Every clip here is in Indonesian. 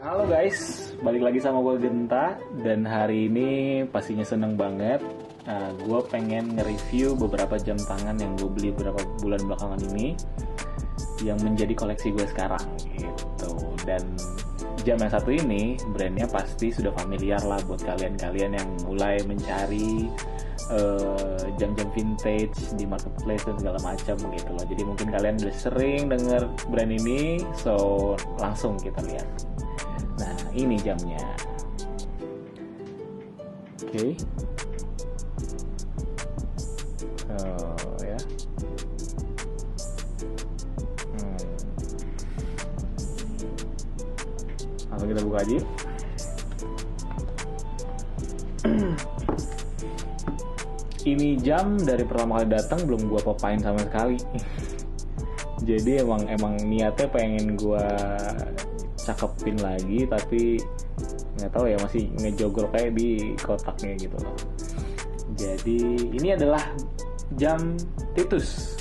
Halo guys, balik lagi sama gue Genta. Dan hari ini pastinya seneng banget. Gue pengen nge-review beberapa jam tangan yang gue beli beberapa bulan belakangan ini, yang menjadi koleksi gue sekarang gitu. Dan jam yang satu ini brandnya pasti sudah familiar lah buat kalian-kalian yang mulai mencari jam-jam vintage di marketplace dan segala macam gitu loh. Jadi mungkin kalian udah sering denger brand ini, so langsung kita lihat. Nah, ini jamnya. Oke. Ya. Langsung kita buka aja. Ini jam dari pertama kali datang belum gua papain sama sekali. Jadi emang niatnya pengen gua cakepin lagi, tapi nggak tahu ya, masih ngejogrok kayak di kotaknya gitu loh. Jadi ini adalah jam Titus.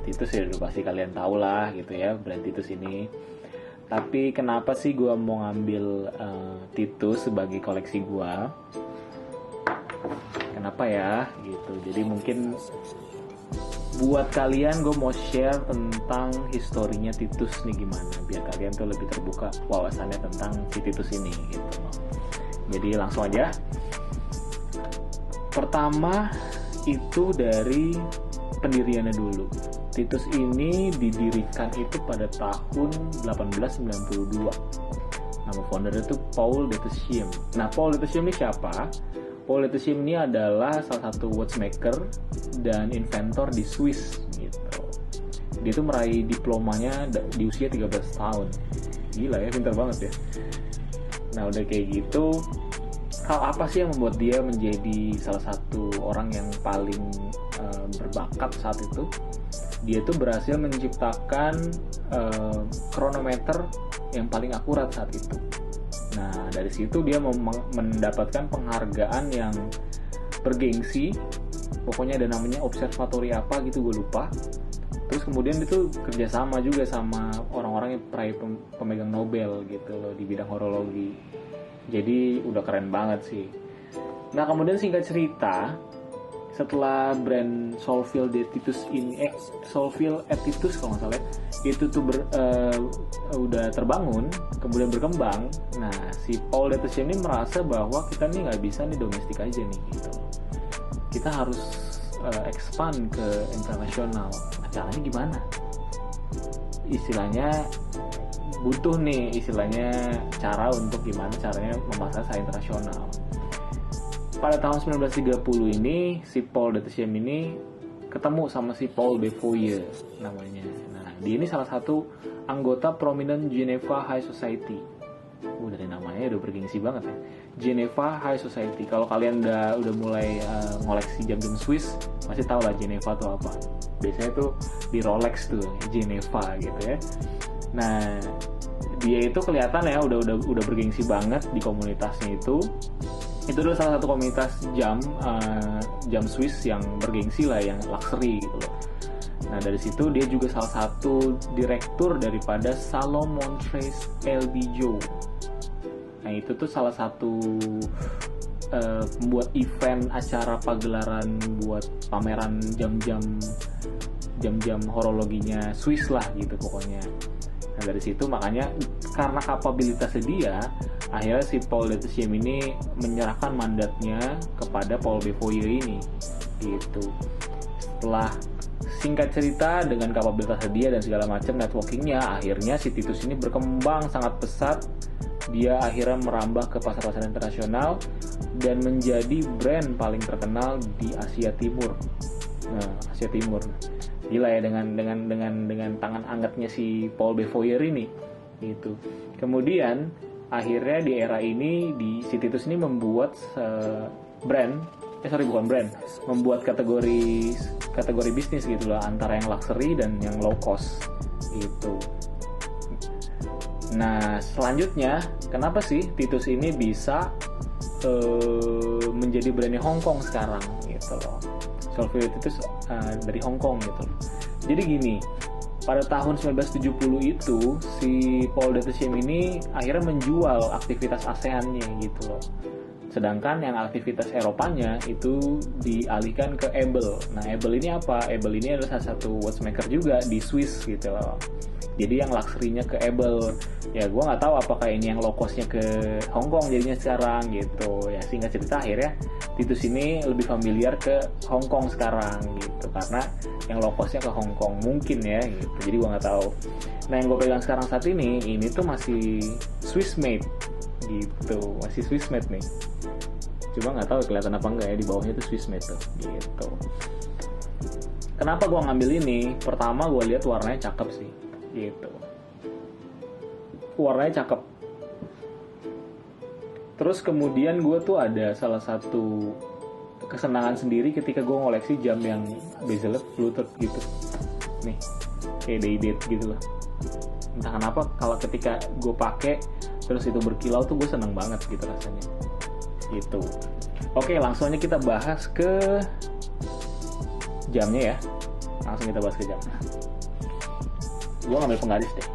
Titus ya udah pasti kalian tahu lah gitu ya, brand Titus ini. Tapi kenapa sih gua mau ngambil Titus sebagai koleksi gua? Kenapa ya gitu. Jadi mungkin buat kalian gue mau share tentang historinya Titus nih gimana, biar kalian tuh lebih terbuka wawasannya tentang si Titus ini gitu. Jadi langsung aja. Pertama itu dari pendiriannya dulu. Titus ini didirikan itu pada tahun 1892. Nama foundernya itu Paul de Tuchim. Nah, Paul de Tuchim ini siapa? Paul de Tuchim ini adalah salah satu watchmaker dan inventor di Swiss gitu. Dia tuh meraih diplomanya di usia 13 tahun. Gila ya, pintar banget ya. Nah, udah kayak gitu, hal apa sih yang membuat dia menjadi salah satu orang yang paling berbakat saat itu? Dia tuh berhasil menciptakan kronometer yang paling akurat saat itu. Nah, dari situ dia mendapatkan penghargaan yang bergengsi. Pokoknya ada namanya observatory apa gitu, gue lupa. Terus kemudian dia tuh kerjasama juga sama orang-orang yang peraih pemegang Nobel gitu loh di bidang horologi. Jadi udah keren banget sih. Nah, kemudian singkat cerita, setelah brand Solville de Titus ini, Solville et Titus kalau nggak salah, itu tuh udah terbangun, kemudian berkembang. Nah, si Paul de Tuchim ini merasa bahwa kita nih nggak bisa nih domestik aja nih gitu. Kita harus expand ke internasional. Nah, caranya gimana? Istilahnya butuh nih cara untuk gimana caranya memasarkan secara internasional. Pada tahun 1930 ini, si Paul de Tuchim ini ketemu sama si Paul Beaufoy namanya. Nah, dia ini salah satu anggota prominent Geneva High Society. Dari namanya udah bergengsi banget ya. Geneva High Society. Kalau kalian udah mulai ngoleksi jam-jam Swiss, masih tahu lah Geneva tuh apa. Biasanya tuh di Rolex tuh Geneva gitu ya. Nah, dia itu kelihatan ya udah bergengsi banget di komunitasnya itu. Itu adalah salah satu komunitas jam Swiss yang bergengsi lah, yang luxury gitu loh. Nah, dari situ dia juga salah satu direktur daripada Salon Montreuil Bijou. Nah, itu tuh salah satu membuat event acara pagelaran buat pameran jam-jam horologinya Swiss lah gitu pokoknya. Nah, dari situ makanya karena kapabilitasnya dia, akhirnya si Paul de Tuchim ini menyerahkan mandatnya kepada Paul Beaufoy ini gitu. Setelah singkat cerita, dengan kapabilitasnya dia dan segala macam networkingnya, akhirnya si Titus ini berkembang sangat pesat. Dia akhirnya merambah ke pasar-pasar internasional dan menjadi brand paling terkenal di Asia Timur. Nah, Asia Timur. Gila ya, dengan tangan angetnya si Paul Beaufoy ini gitu. Kemudian akhirnya di era ini si Titus ini membuat membuat kategori bisnis gitu lah, antara yang luxury dan yang low cost gitu. Nah, selanjutnya kenapa sih Titus ini bisa menjadi brandnya Hong Kong sekarang gitu loh. Solville Titus dari Hong Kong gitu loh. Jadi gini, pada tahun 1970 itu si Paul de Techem ini akhirnya menjual aktivitas ASEAN-nya gitu loh. Sedangkan yang aktivitas Eropanya itu dialihkan ke Ebel. Nah, Ebel ini apa? Ebel ini adalah salah satu watchmaker juga di Swiss gitu loh. Jadi yang luxury-nya ke Ebel. Ya gue nggak tahu apakah ini yang low cost-nya ke Hong Kong jadinya sekarang gitu. Ya singkat cerita akhirnya Titus ini lebih familiar ke Hong Kong sekarang gitu. Karena yang low cost-nya ke Hong Kong mungkin ya gitu. Jadi gue nggak tahu. Nah yang gue pegang sekarang saat ini tuh masih Swiss made gitu. Masih Swiss made nih. Cuma nggak tahu kelihatan apa enggak ya di bawahnya tuh Swiss made tuh gitu. Kenapa gue ngambil ini? Pertama gue lihat warnanya cakep sih gitu. Warnanya cakep. Terus kemudian gue tuh ada salah satu kesenangan sendiri ketika gue ngoleksi jam yang bezelnya fluted gitu. Nih, kayak day-date gitu loh. Entah kenapa kalau ketika gue pakai terus itu berkilau tuh gue seneng banget gitu rasanya. Gitu. Oke, langsung aja kita bahas ke jamnya ya. Langsung kita bahas ke jamnya. Gue ngambil penggaris deh.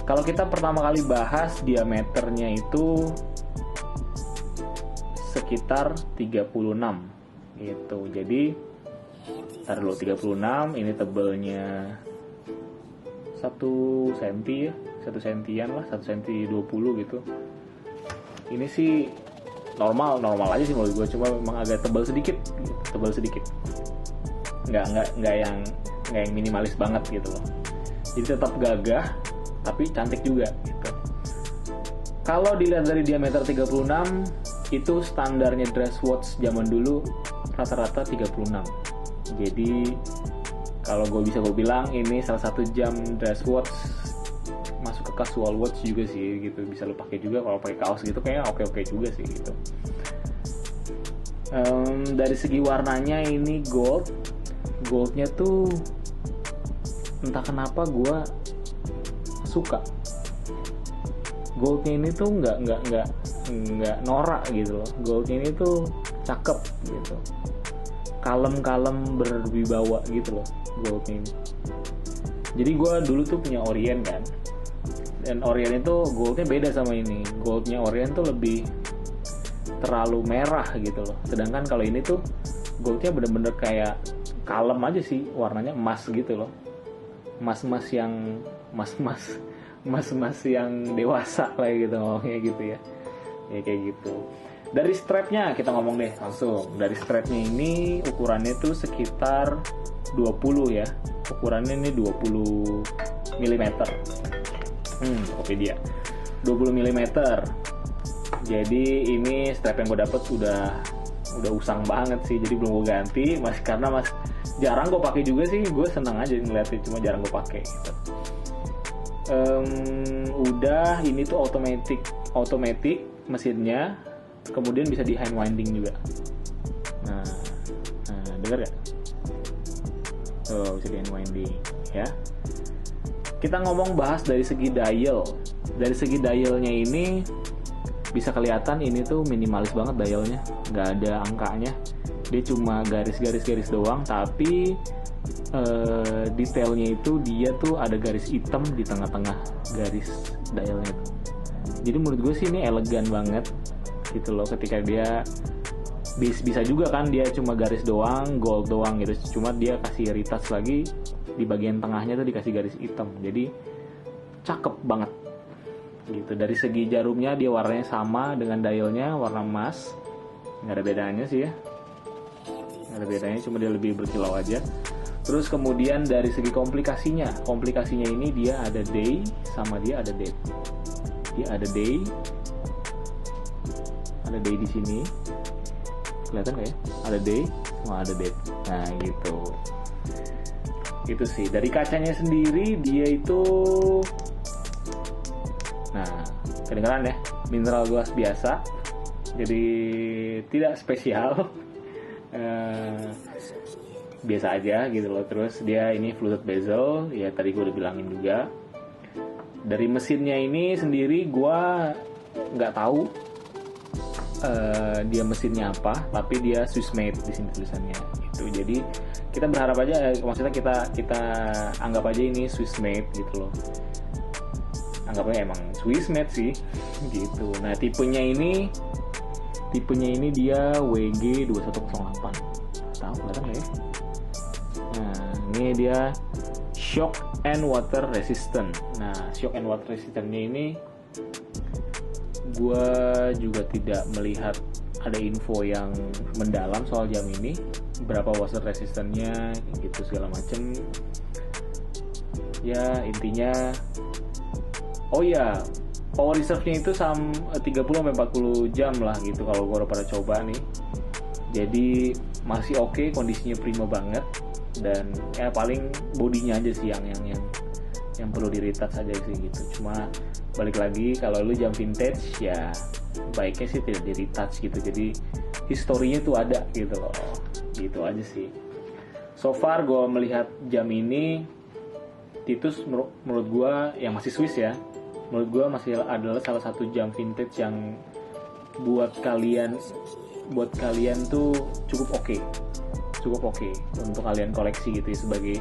Kalau kita pertama kali bahas diameternya itu sekitar 36 gitu. Jadi ntar dulu 36, ini tebelnya 1 cm ya, 1 sentian lah, 1 cm 20 gitu. Ini sih normal aja sih menurut gue, cuma memang agak tebal sedikit gitu. Nggak yang minimalis banget gitu loh. Jadi tetap gagah tapi cantik juga gitu. Kalau dilihat dari diameter 36 itu standarnya dress watch zaman dulu rata-rata 36. Jadi kalau gue bilang ini salah satu jam dress watch masuk ke casual watch juga sih gitu. Bisa lo pakai juga kalau pakai kaos gitu, kayaknya oke juga sih gitu. Dari segi warnanya ini goldnya tuh entah kenapa gue suka. Goldnya ini tuh nggak norak gitu loh. Goldnya ini tuh cakep gitu. Kalem berwibawa gitu loh goldnya ini. Jadi gue dulu tuh punya Orient kan. Dan Orient itu goldnya beda sama ini. Goldnya Orient tuh lebih terlalu merah gitu loh. Sedangkan kalau ini tuh goldnya bener-bener kayak kalem aja sih, warnanya emas gitu loh. Mas yang dewasa lah gitu ngomongnya gitu ya. Ya kayak gitu. Dari strapnya kita ngomong deh langsung. Dari strapnya ini ukurannya tuh sekitar 20 ya. Ukurannya ini 20 mm. Oke dia 20 mm. Jadi ini strap yang gue dapet udah usang banget sih. Jadi belum gue ganti karena jarang gue pakai juga sih. Gue seneng aja ngeliatnya, cuma jarang gue pakai gitu. Udah ini tuh automatic mesinnya, kemudian bisa di hand winding juga. Nah denger gak? Tuh bisa di hand winding ya. Kita bahas dari segi dial. Dari segi dialnya ini bisa kelihatan ini tuh minimalis banget dialnya, nggak ada angkanya. Dia cuma garis doang, tapi detailnya itu dia tuh ada garis hitam di tengah-tengah garis dialnya. Jadi menurut gue sih ini elegan banget gitu loh. Ketika dia bisa juga kan dia cuma garis doang, gold doang gitu, cuma dia kasih retouch lagi di bagian tengahnya tuh dikasih garis hitam. Jadi cakep banget gitu. Dari segi jarumnya dia warnanya sama dengan dialnya, warna emas, nggak ada bedanya sih ya, nggak ada bedanya, cuma dia lebih berkilau aja. Terus kemudian dari segi komplikasinya ini dia ada day sama dia ada date. Dia ada day di sini, kelihatan nggak ya? Ada day sama ada date. Nah gitu. Itu sih. Dari kacanya sendiri dia itu, nah kedengeran ya, mineral glass biasa. Jadi tidak spesial. Biasa aja gitu loh. Terus dia ini fluted bezel ya, tadi gue udah bilangin juga. Dari mesinnya ini sendiri gue nggak tahu dia mesinnya apa, tapi dia Swiss made di sini tulisannya gitu. Jadi kita berharap aja, maksudnya kita anggap aja ini Swiss made gitu loh, anggapnya emang Swiss made sih gitu. Nah tipenya ini dia WG 2108, tahu kelihatan nggak ya? Nah ini dia shock and water resistant. Nah shock and water resistantnya ini gue juga tidak melihat ada info yang mendalam soal jam ini, berapa water resistantnya gitu segala macem. Ya intinya, oh ya, power reserve-nya itu 30-40 jam lah gitu kalau gue udah pada coba nih. Jadi masih oke, kondisinya prima banget. Dan ya paling bodinya aja sih yang perlu di-retouch aja sih gitu. Cuma balik lagi, kalau lu jam vintage ya baiknya sih tidak di-retouch gitu. Jadi historinya tuh ada gitu loh. Gitu aja sih. So far gue melihat jam ini, Titus menurut gue yang masih Swiss ya, menurut gue masih adalah salah satu jam vintage yang buat kalian tuh cukup oke untuk kalian koleksi gitu ya, sebagai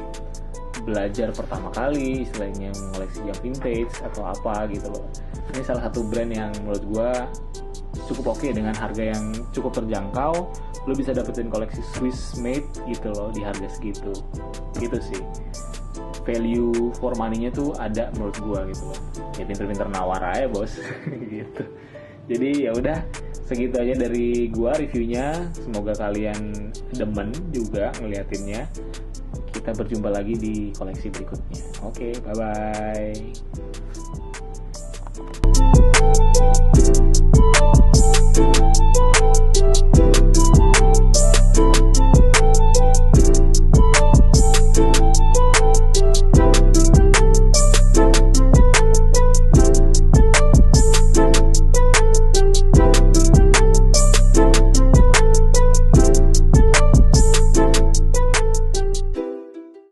belajar pertama kali istilahnya mengoleksi jam vintage atau apa gitu loh. Ini salah satu brand yang menurut gue cukup oke dengan harga yang cukup terjangkau. Lo bisa dapetin koleksi Swiss made gitu loh di harga segitu gitu sih. Value for money-nya tuh ada menurut gua gitu loh. Ya pinter-pinter nawar aja bos gitu. Jadi ya udah, segitu aja dari gua reviewnya. Semoga kalian demen juga ngeliatinnya. Kita berjumpa lagi di koleksi berikutnya. Oke, bye-bye.